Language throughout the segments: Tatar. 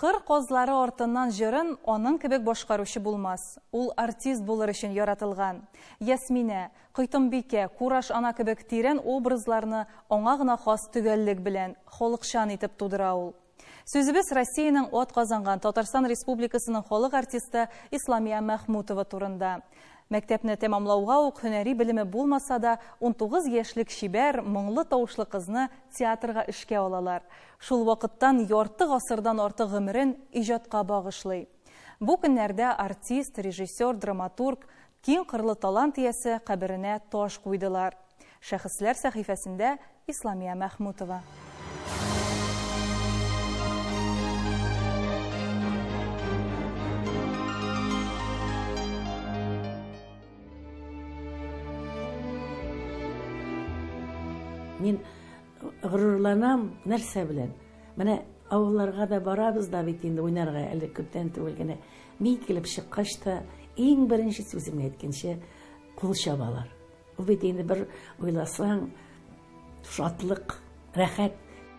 Кыр козлары артыннан җырын аның кебек башкаручы булмас. Ул артист булыр өчен яратылган. Ясминә, Койтымбикә, Кураш ана кебек тирән образларны аңа гына хас төгәллек белән халыкчан итеп тудыра ул. Сүзебез Россиянең ат казанган Татарстан Республикасының халык артисты Исламия Мәхмүтова турында. Мәктәпне тәмамлауга ук һөнәри белеме булмаса да, 19 яшьлек шибәр, моңлы тавышлы кызны театрга эшкә алалар. Шул вакыттан ярты гасырдан артык гомерен иҗатка багышлый. Бу көннәрдә артист, режиссер, драматург, киң кырлы талант иясе каберенә таш куйдылар. Шәхесләр сәхифәсендә Исламия Мәхмүтова. Мин гырурланам нәрсә белән. Менә авылларга да барабыз да бит инде уйнарга, әле күптән түгел генә. Мин килеп чыккач та иң беренче сүземне әйткәнче кул чабалар. Ул бит инде бер уйласаң шатлык, рәхәт.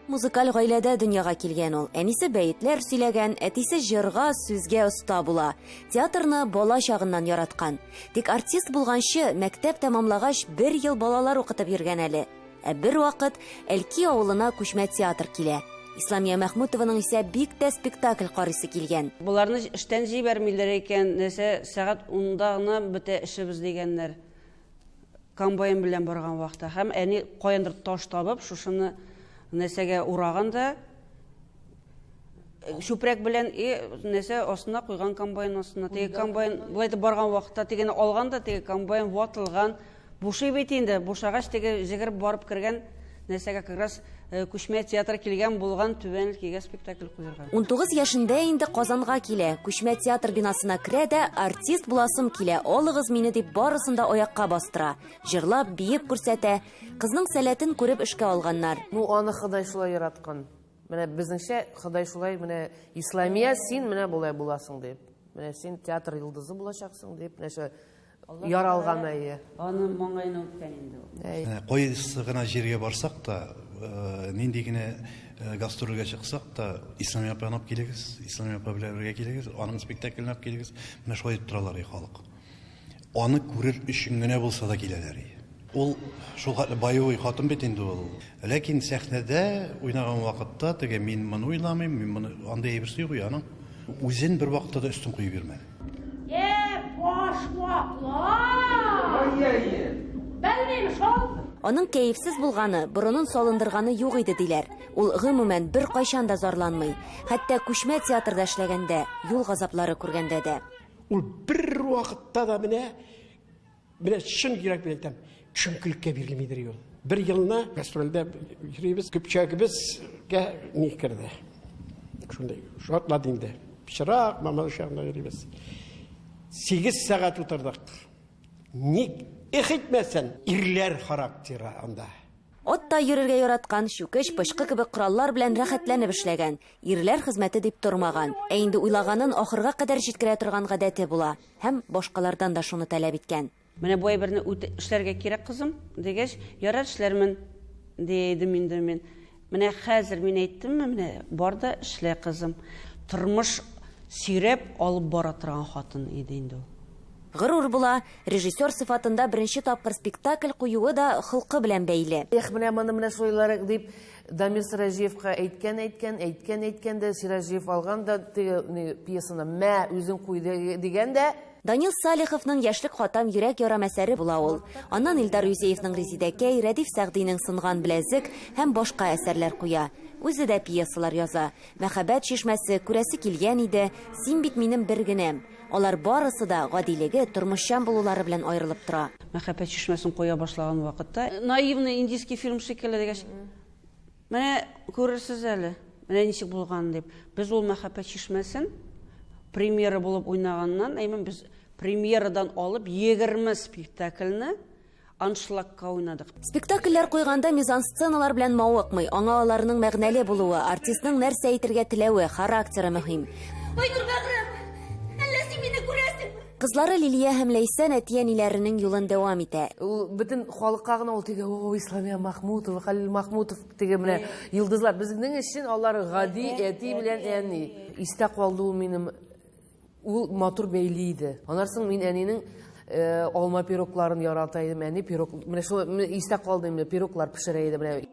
Музыкаль гаиләдә дөньяга килгән ул. Әнисе бәйетләр сөйләгән, әтисе җырга, сүзгә оста була. Театрны бала чагыннан яраткан. Тик артист булганчы мәктәп тәмамлагач 1 ел балалар укытып йөргән әле. Бер вакыт Әлки авылына күчмә театр килә. Исламия Мәхмүтованың исә бик тә спектакль карыйсы килгән. Буларны эштән җибәрмиләр икән, нәрсә сәгать 10-да гына бетә эшебез дигәннәр. Комбайн белән барган вакытта һәм әни каяндыр таш табып, шушыны нәрсәгә ураганда шүпрәк белән нәрсә астына куйган комбайн астына. Теге комбайн булай барган вакытта тегене алганда, теге комбайн ватылган. Бушый бит инде, бушагач теге җигереп барып кергән нәрсәгә кырас күчмә театр килгән булган түбәнлеккә спектакль куйырга. 19 яшендә инде Казанга килә, күчмә театр бинасына керә дә артист буласым килә, алыгыз мине дип барысын да аякка бастыра. Җырлап, биеп күрсәтә. Кызның сәләтен күреп эшкә алганнар. Аны Ходай шулай яраткан. Менә безнеңчә Ходай шулай, менә Исламия, син менә булай буласың дип. Менә син театр йолдызы булачаксың дип, нәрсә яралган әйе. Аны моңайны үткән инде. Койсы гына җиргә барсак та, нинди генә гастрольгә чыксак та, Исламия апаны алып килегез, Исламия апа белән бергә килегез, аның спектаклен алып килегез. Менә шулай торалар халык. Аны күрер өчен генә булса да киләләр. Ул шул боевой хатын бит инде ул. Ләкин сәхнәдә уйнаган вакытта теге мин моны уйламыйм, мин моны андай берсе уяның. Үзен бер вакытта да өстен куеп бирмәде. Аның кәефсез булганы, борынын салындырганы юк иде диләр. Ул гомумән бер кайчан да зарланмый. Хәтта күчмә театрда эшләгәндә, юл газаплары күргәндә дә. Ул бер вакытта да менә чын йөрәк белән әйтәм, чөнкелеккә бирелмидер ул. Бер елны гастрольдә йөрибез, күпчәгебезгә ни керде. Шундай шатлады инде. Пичрак мама шагында йөрибез. 8 сәгать утырдык. Ник ихитмәсән ирләр характеры анда. Отта йөрергә яраткан, шүкеш, пышкы кебек кораллар белән рәхәтләнеп эшләгән. Ирләр хезмәте дип тормаган. Ә инде уйлаганын ахырга кадәр җиткерә торган гадәте була һәм башкалардан да шуны таләп иткән. Менә бу әйберне эшләргә кирәк кызым, дигәч, ярар эшләрмен дидем инде мин. Менә хәзер мин әйттемме, менә бар да эшлә кызым. Тормыш сирәп алып бара торган хатын иде инде ул. Гырур була, режиссер сыйфатында беренче тапкыр спектакль куюы да хылкы белән бәйле. Менә моны менә шулайлар дип Дамир Сиражиевка әйткән дә Сиражиев алган да пьесаны мә үзең куйды дигән дә. Данил Салиховның яшьлек хатам йөрәк ярам әсәре була ул. Аннан Илдар Юзеевның Резидәкәй, Рәдиф Сәгъдинең Сынган беләзек һәм башка әсәрләр куя. Үзе дә пьесалар яза. Мәхәббәт чишмәсе күрәсе килгән иде, син бит минем бер генәм. Алар барысы да гадилеге, тормышчан булулары белән аерылып тора. Мәхәббәт чишмәсен куя башлаган вакытта, наивный индийский фильм шикелле дигәч, менә күрерсез әле, менә ничек булган дип. Без ул мәхәббәт чишмәсен премьера булып уйнаганнан, әймен без премьерадан алып 20 спектакльне аншлагка уйнадык. Спектакльләр куйганда мизансценалар белән мавыкмый, аңа аларның мәгънәле булуы, артистның нәрсә әйтергә теләве, характеры мөһим. Кызлары Лилия һәм Ләйсән әти-әниләренең юлын дәвам итә. Ул бөтен халыкка гына ул теге Исламия Махмутова, Халил Махмутов теге менә йолдызлар. Безнең өчен алар гади әти белән әни. Истә калды ул минем. Ул матур бәйле иде. Анарсын мин әнинең алма пирогларын ярата идем. Әни пирог, менә шул истә калды инде, пироглар пешерә иде менә.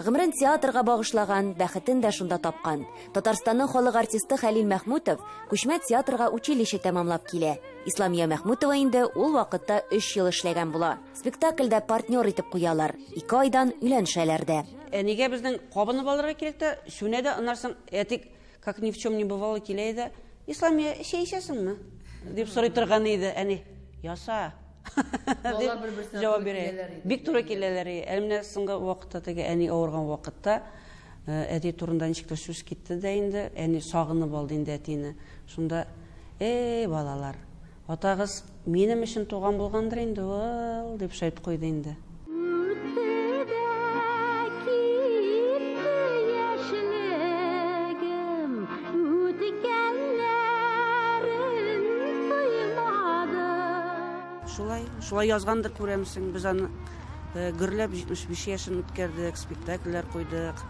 Гомерен театрга багышлаган, бәхетен дә шунда тапкан. Татарстанның халык артисты Халил Мәхмүтов күчмә театрга училище тәмамлап килә. Исламия Мәхмүтова инде ул вакытта 3 ел эшләгән була. Спектакльдә партнер итеп куялар. 2 айдан өйләнешәләр дә. Әнигә безнең кабыны балырга кирәк тә, шуны да анарсын әтик как ни в чем не бывало килә иде. Исламия шәй эчәсеңме? Дип сорый торган иде. Әни, яса. Җавап бирә. Бик туры киләләр. Әлмә соңгы вакытта теге әни авырган вакытта әти турында ничектер сүз китте дә инде. Әни сагынып алды инде әтине. Шунда, балалар, атагыз минем өчен туган булгандыр инде ул дип шайтып куйды инде. Шулай язгандыр күрәмсең, без аны гөрләп 75 яшын үткәрдек, спектакльләр куйдык.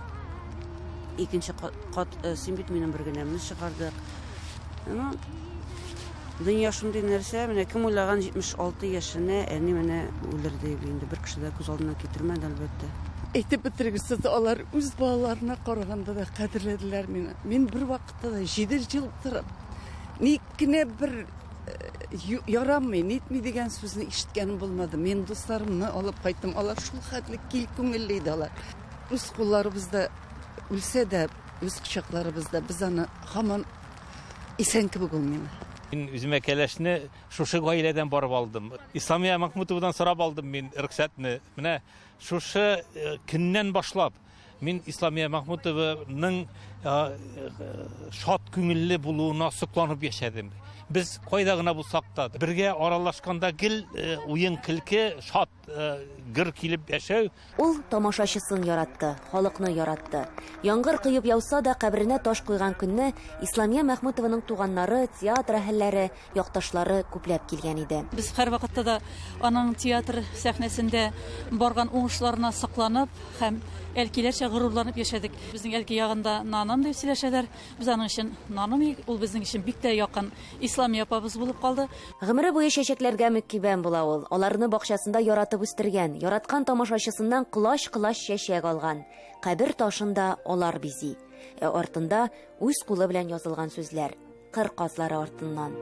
Икенче кат син бит минем бер генәмне чыгардык. Дөнья шундый нәрсә, менә кем уйлаган 76 яшенә әни менә үлерде инде, бер кеше дә күз алдына китермәде әлбәттә. Әйтеп бетергесез, алар үз балаларына караганда да кадерләделәр мине. Мин бер вакытта да 7 ел торып, ник кенә бер ярамый, нитми дигән сүзне ишеткәнем булмады. Мен дусларымны алып кайттым. Алар шул хәтле кил күңелле идиләр. Үз кулларыбызда үлсә дә, үз кочакларыбызда без аны һаман исән кебек булмыйм. Мин үземә кәләшне шушы гаиләдән барып алдым. Исламия Махмутовадан сорап алдым мин рөхсәтне. Менә шушы көннән башлап мин Исламия Махмутованың шат күңелле булуына сокланып яшәдем. Без кайда гына булсак та бергә аралашканда гел уен килке шат гыр килеп яшәү. Ул тамашачысын яратты, халыкны яратты. Яңгыр кыйып яуса да каберенә таш куйган көнне Исламия Мәхмүтованың туганнары, театр әһелләре, якташлары күпләп килгән иде. Без һәр вакытта да аның театр сәхнәсендә барган уңышларына сокланып һәм әлкиләрчә горурланып яшәдек. Безнең әлки ягында Нанан дип сөйләшәләр. Без аның өчен Наным, ул безнең өчен бик тә якын Исламия апабыз булып калды. Гомере буе чәчәкләргә мөкибән була ул. Аларны бакчасында яратып үстергән, яраткан тамашачысыннан кылач-кылач чәчәк алган. Кабер ташында алар бизи. Артында үз кулы белән язылган сүзләр. Кыр казлары артыннан.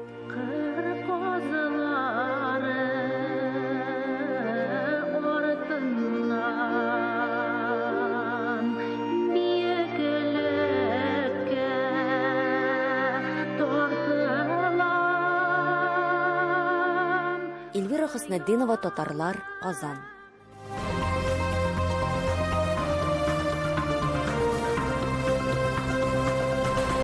Эльвира Хөснетдинова, Татарлар, Казан.